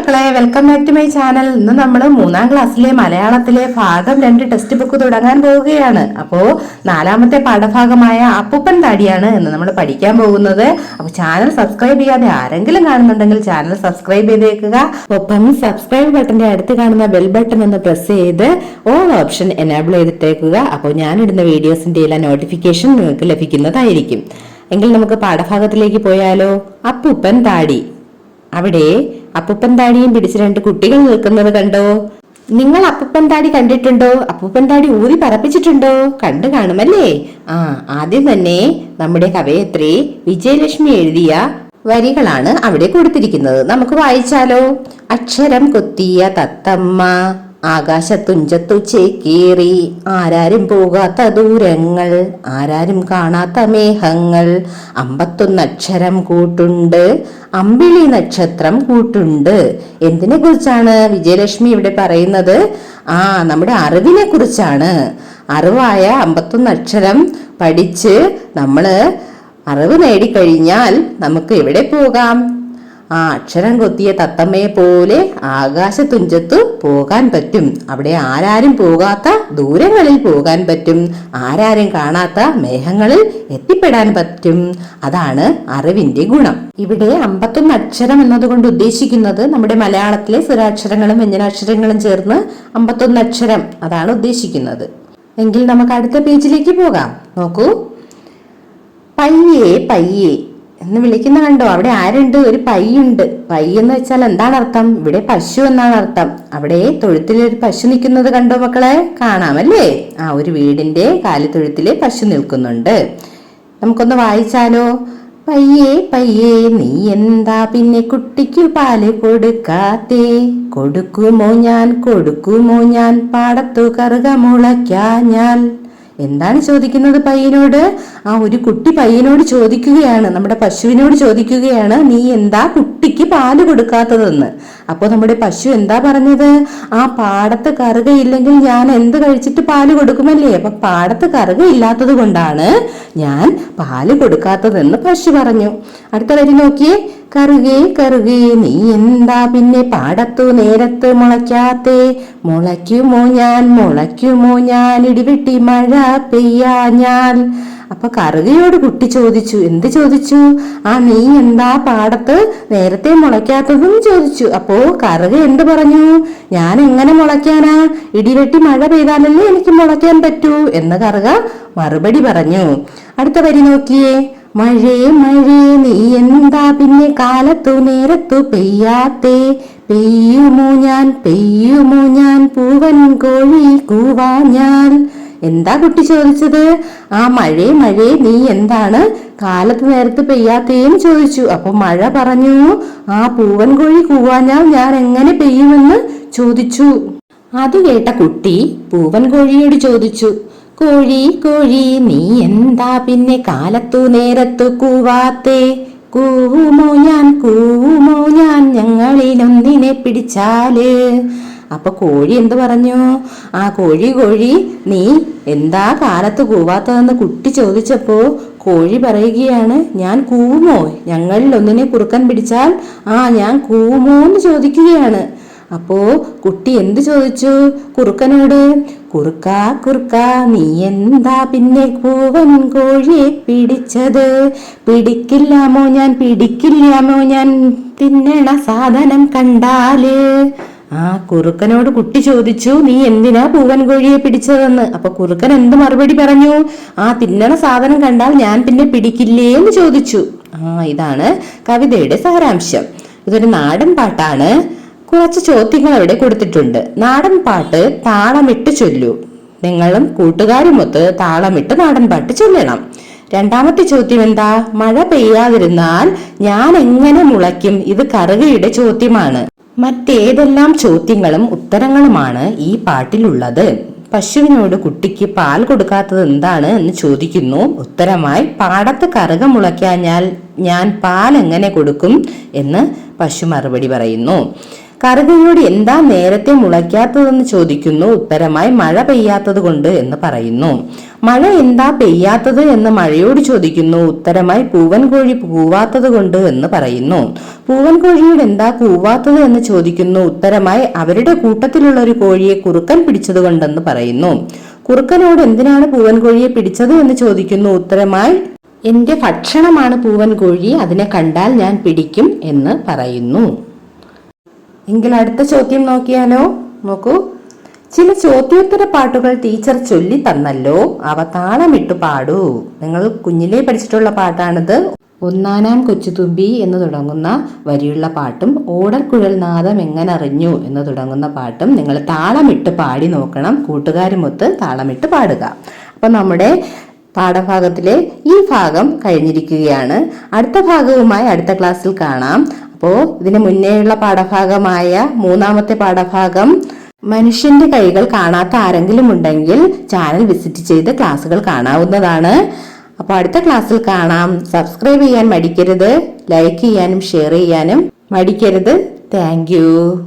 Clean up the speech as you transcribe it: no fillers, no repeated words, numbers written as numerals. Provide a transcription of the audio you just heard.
മക്കളെ, welcome back to my channel. ഇന്ന് നമ്മൾ 3ാം ക്ലാസ്സിലെ മലയാളത്തിലെ ഭാഗം 2 ടെക്സ്റ്റ് ബുക്ക് തുടങ്ങാൻ പോവുകയാണ്. അപ്പോ 4ാമത്തെ പാഠഭാഗമായ അപ്പൂപ്പൻ താടിയാണ് ഇന്ന് നമ്മൾ പഠിക്കാൻ പോകുന്നത്. അപ്പൊ ചാനൽ സബ്സ്ക്രൈബ് ചെയ്യാതെ ആരെങ്കിലും കാണുന്നുണ്ടെങ്കിൽ ചാനൽ സബ്സ്ക്രൈബ് ചെയ്തേക്കുക. ഒപ്പം സബ്സ്ക്രൈബ് ബട്ടന്റെ അടുത്ത് കാണുന്ന ബെൽ ബട്ടൺ ഒന്ന് പ്രസ് ചെയ്ത് ഓൾ ഓപ്ഷൻ എനേബിൾ ചെയ്തിട്ടേക്കുക. അപ്പോൾ ഞാനിടുന്ന വീഡിയോസിന്റെ എല്ലാം നോട്ടിഫിക്കേഷൻ നിങ്ങൾക്ക് ലഭിക്കുന്നതായിരിക്കും. എങ്കിൽ നമുക്ക് പാഠഭാഗത്തിലേക്ക് പോയാലോ. അപ്പൂപ്പൻ താടി. അവിടെ അപ്പൂപ്പൻ താടിയും പിടിച്ച് 2 കുട്ടികൾ നിൽക്കുന്നത് കണ്ടോ? നിങ്ങൾ അപ്പൂപ്പൻ താടി കണ്ടിട്ടുണ്ടോ? അപ്പൂപ്പൻ താടി ഊതി പറപ്പിച്ചിട്ടുണ്ടോ? കണ്ടു കാണുമല്ലേ? ആദ്യം തന്നെ നമ്മുടെ കവയത്രി വിജയലക്ഷ്മി എഴുതിയ വരികളാണ് അവിടെ കൊടുത്തിരിക്കുന്നത്. നമുക്ക് വായിച്ചാലോ. അക്ഷരം കൊത്തിയ തത്തമ്മ ആകാശത്തുഞ്ചത്തു ചേക്കേറി, ആരാരും പോകാത്ത ദൂരങ്ങൾ, ആരാരും കാണാത്ത മേഘങ്ങൾ, 51 അക്ഷരം കൂട്ടുണ്ട്, അമ്പിളി നക്ഷത്രം കൂട്ടുണ്ട്. എന്തിനെ കുറിച്ചാണ് വിജയലക്ഷ്മി ഇവിടെ പറയുന്നത്? നമ്മുടെ അറിവിനെ കുറിച്ചാണ്. അറിവായ 51 അക്ഷരം പഠിച്ച് നമ്മള് അറിവ് നേടിക്കഴിഞ്ഞാൽ നമുക്ക് എവിടെ പോകാം? അക്ഷരം കൊത്തിയ തത്തമ്മയെ പോലെ ആകാശത്തുഞ്ചത്തു പോകാൻ പറ്റും. അവിടെ ആരാരും പോകാത്ത ദൂരങ്ങളിൽ പോകാൻ പറ്റും. ആരാരും കാണാത്ത മേഘങ്ങളിൽ എത്തിപ്പെടാൻ പറ്റും. അതാണ് അറിവിന്റെ ഗുണം. ഇവിടെ 51 അക്ഷരം എന്നതുകൊണ്ട് ഉദ്ദേശിക്കുന്നത് നമ്മുടെ മലയാളത്തിലെ സ്വരാക്ഷരങ്ങളും വ്യഞ്ജനാക്ഷരങ്ങളും ചേർന്ന് 51 അക്ഷരം, അതാണ് ഉദ്ദേശിക്കുന്നത്. എങ്കിൽ നമുക്ക് അടുത്ത പേജിലേക്ക് പോകാം. നോക്കൂ. പയ്യേ പയ്യേ എന്ന് വിളിക്കുന്ന കണ്ടോ? അവിടെ ആരുണ്ട്? ഒരു പയ്യുണ്ട്. പയ്യ് എന്ന് വെച്ചാൽ എന്താണ് അർത്ഥം? ഇവിടെ പശു എന്നാണ് അർത്ഥം. അവിടെ തൊഴുത്തിലൊരു പശു നിൽക്കുന്നത് കണ്ടോ മക്കളെ? കാണാമല്ലേ? ഒരു വീടിന്റെ കാലിത്തൊഴുത്തില് പശു നിൽക്കുന്നുണ്ട്. നമുക്കൊന്ന് വായിച്ചാലോ. പയ്യേ പയ്യേ നീ എന്താ പിന്നെ കുട്ടിക്കു പാല് കൊടുക്കാത്തേ? കൊടുക്കുമോ ഞാൻ പാടത്തു കറുക മുളയ്ക്കാഞ്ഞാൽ. എന്താണ് ചോദിക്കുന്നത് പയ്യനോട്? ഒരു കുട്ടി പയ്യനോട് ചോദിക്കുകയാണ്, നമ്മുടെ പശുവിനോട് ചോദിക്കുകയാണ്, നീ എന്താ കുട്ടിക്ക് പാല് കൊടുക്കാത്തതെന്ന്. അപ്പൊ നമ്മുടെ പശു എന്താ പറഞ്ഞത്? പാടത്ത് കറുകയില്ലെങ്കിൽ ഞാൻ എന്ത് കഴിച്ചിട്ട് പാല് കൊടുക്കുമല്ലേ? അപ്പൊ പാടത്ത് കറുകയില്ലാത്തത് കൊണ്ടാണ് ഞാൻ പാല് കൊടുക്കാത്തതെന്ന് പശു പറഞ്ഞു. അടുത്ത വരി നോക്കിയേ. കറുകേ കറുകേ നീ എന്താ പിന്നെ പാടത്തു നേരത്ത് മുളയ്ക്കാത്തേ? മുളയ്ക്കുമോ ഞാൻ ഇടിവെട്ടി മഴ പെയ്യാഞ്ഞാൽ. അപ്പൊ കറുകയോട് കുട്ടി ചോദിച്ചു. എന്ത് ചോദിച്ചു? നീ എന്താ പാടത്ത് നേരത്തെ മുളയ്ക്കാത്തതെന്ന് ചോദിച്ചു. അപ്പോ കറുക എന്ത് പറഞ്ഞു? ഞാൻ എങ്ങനെ മുളയ്ക്കാനാ? ഇടിവെട്ടി മഴ പെയ്താലല്ലേ എനിക്ക് മുളയ്ക്കാൻ പറ്റൂ എന്ന് കറുക മറുപടി പറഞ്ഞു. അടുത്ത വരി നോക്കിയേ. മഴേ മഴേ നീ എന്താ പിന്നെ കാലത്തു നേരത്തു പെയ്യാത്തേ? പെയ്യുമോ ഞാൻ പൂവൻ കോഴി കൂവാഞ്ഞാൽ. എന്താ കുട്ടി ചോദിച്ചത്? മഴേ മഴേ നീ എന്താണ് കാലത്ത് നേരത്ത് പെയ്യാത്തേന്ന് ചോദിച്ചു. അപ്പൊ മഴ പറഞ്ഞു, പൂവൻ കോഴി കൂവാഞ്ഞാൽ ഞാൻ എങ്ങനെ പെയ്യുമെന്ന് ചോദിച്ചു. അത് കേട്ട കുട്ടി പൂവൻ കോഴിയോട് ചോദിച്ചു. കോഴി കോഴി നീ എന്താ പിന്നെ കാലത്തു നേരത്തു കൂവാത്തേ? കൂവുമോ ഞാൻ ഞങ്ങളിലൊന്നിനെ പിടിച്ചാല്. അപ്പൊ കോഴി എന്ത് പറഞ്ഞു? കോഴി കോഴി നീ എന്താ കാലത്ത് കൂവാത്തതെന്ന് കുട്ടി ചോദിച്ചപ്പോ കോഴി പറയുകയാണ്, ഞാൻ കൂവുമോ? ഞങ്ങളിൽ ഒന്നിനെ കുറുക്കൻ പിടിച്ചാൽ ഞാൻ കൂവുമോ എന്ന് ചോദിക്കുകയാണ്. അപ്പോ കുട്ടി എന്ത് ചോദിച്ചു കുറുക്കനോട്? കുറുക്ക നീ എന്താ പിന്നെ പൂവൻ കോഴിയെ പിടിച്ചത്? പിടിക്കില്ലാമോ ഞാൻ തിന്നണ സാധനം കണ്ടാല്. കുറുക്കനോട് കുട്ടി ചോദിച്ചു, നീ എന്തിനാ പൂവൻ കോഴിയെ പിടിച്ചതെന്ന്. അപ്പൊ കുറുക്കൻ എന്ത് മറുപടി പറഞ്ഞു? തിന്നണ സാധനം കണ്ടാൽ ഞാൻ പിന്നെ പിടിക്കില്ലേ എന്ന് ചോദിച്ചു. ഇതാണ് കവിതയുടെ സാരാംശം. ഇതൊരു നാടൻ പാട്ടാണ്. കുറച്ച് ചോദ്യങ്ങൾ അവിടെ കൊടുത്തിട്ടുണ്ട്. നാടൻ പാട്ട് താളമിട്ട് ചൊല്ലൂ. നിങ്ങളും കൂട്ടുകാരുമൊത്ത് താളമിട്ട് നാടൻ പാട്ട് ചൊല്ലണം. രണ്ടാമത്തെ ചോദ്യം എന്താ? മഴ പെയ്യാതിരുന്നാൽ ഞാൻ എങ്ങനെ മുളയ്ക്കും? ഇത് കറുകയുടെ ചോദ്യമാണ്. മറ്റേതെല്ലാം ചോദ്യങ്ങളും ഉത്തരങ്ങളുമാണ് ഈ പാട്ടിലുള്ളത്. പശുവിനോട് കുട്ടിക്ക് പാൽ കൊടുക്കാത്തത് എന്താണ് എന്ന് ചോദിക്കുന്നു. ഉത്തരമായി പാടത്ത് കറുക മുളയ്ക്കാഞ്ഞാൽ ഞാൻ പാൽ എങ്ങനെ കൊടുക്കും എന്ന് പശു മറുപടി പറയുന്നു. കറുകയോട് എന്താ നേരത്തെ മുളയ്ക്കാത്തതെന്ന് ചോദിക്കുന്നു. ഉത്തരമായി മഴ പെയ്യാത്തത് കൊണ്ട് എന്ന് പറയുന്നു. മഴ എന്താ പെയ്യാത്തത് എന്ന് മഴയോട് ചോദിക്കുന്നു. ഉത്തരമായി പൂവൻ കോഴി കൂവാത്തത് കൊണ്ട് എന്ന് പറയുന്നു. പൂവൻ കോഴിയോട് എന്താ കൂവാത്തത് എന്ന് ചോദിക്കുന്നു. ഉത്തരമായി അവരുടെ കൂട്ടത്തിലുള്ള ഒരു കോഴിയെ കുറുക്കൻ പിടിച്ചത് കൊണ്ടെന്ന് പറയുന്നു. കുറുക്കനോട് എന്തിനാണ് പൂവൻ കോഴിയെ പിടിച്ചത് എന്ന് ചോദിക്കുന്നു. ഉത്തരമായി എന്റെ ഭക്ഷണമാണ് പൂവൻ കോഴി, അതിനെ കണ്ടാൽ ഞാൻ പിടിക്കും എന്ന് പറയുന്നു. എങ്കിൽ അടുത്ത ചോദ്യം നോക്കിയാലോ? നോക്കൂ. ചില ചോദ്യോത്തര പാട്ടുകൾ ടീച്ചർ ചൊല്ലി തന്നല്ലോ, അവ താളമിട്ടു പാടൂ. നിങ്ങൾ കുഞ്ഞിലേ പഠിച്ചിട്ടുള്ള പാട്ടാണിത്. ഒന്നാനാം കൊച്ചുതുമ്പി എന്ന് തുടങ്ങുന്ന വരിയുള്ള പാട്ടും ഓടൽക്കുഴൽ നാദം എങ്ങനെ അറിഞ്ഞു എന്ന് തുടങ്ങുന്ന പാട്ടും നിങ്ങൾ താളമിട്ട് പാടി നോക്കണം. കൂട്ടുകാരുമൊത്ത് താളമിട്ട് പാടുക. അപ്പൊ നമ്മുടെ പാഠഭാഗത്തിലെ ഈ ഭാഗം കഴിഞ്ഞിരിക്കുകയാണ്. അടുത്ത ഭാഗവുമായി അടുത്ത ക്ലാസ്സിൽ കാണാം. അപ്പോൾ ഇതിന് മുന്നേയുള്ള പാഠഭാഗമായ മൂന്നാമത്തെ പാഠഭാഗം മനുഷ്യന്റെ കൈകൾ കാണാത്ത ആരെങ്കിലും ഉണ്ടെങ്കിൽ ചാനൽ വിസിറ്റ് ചെയ്ത് ക്ലാസ്സുകൾ കാണാവുന്നതാണ്. അപ്പോൾ അടുത്ത ക്ലാസ്സിൽ കാണാം. സബ്സ്ക്രൈബ് ചെയ്യാൻ മടിക്കരുത്, ലൈക്ക് ചെയ്യാനും ഷെയർ ചെയ്യാനും മടിക്കരുത്. Thank you.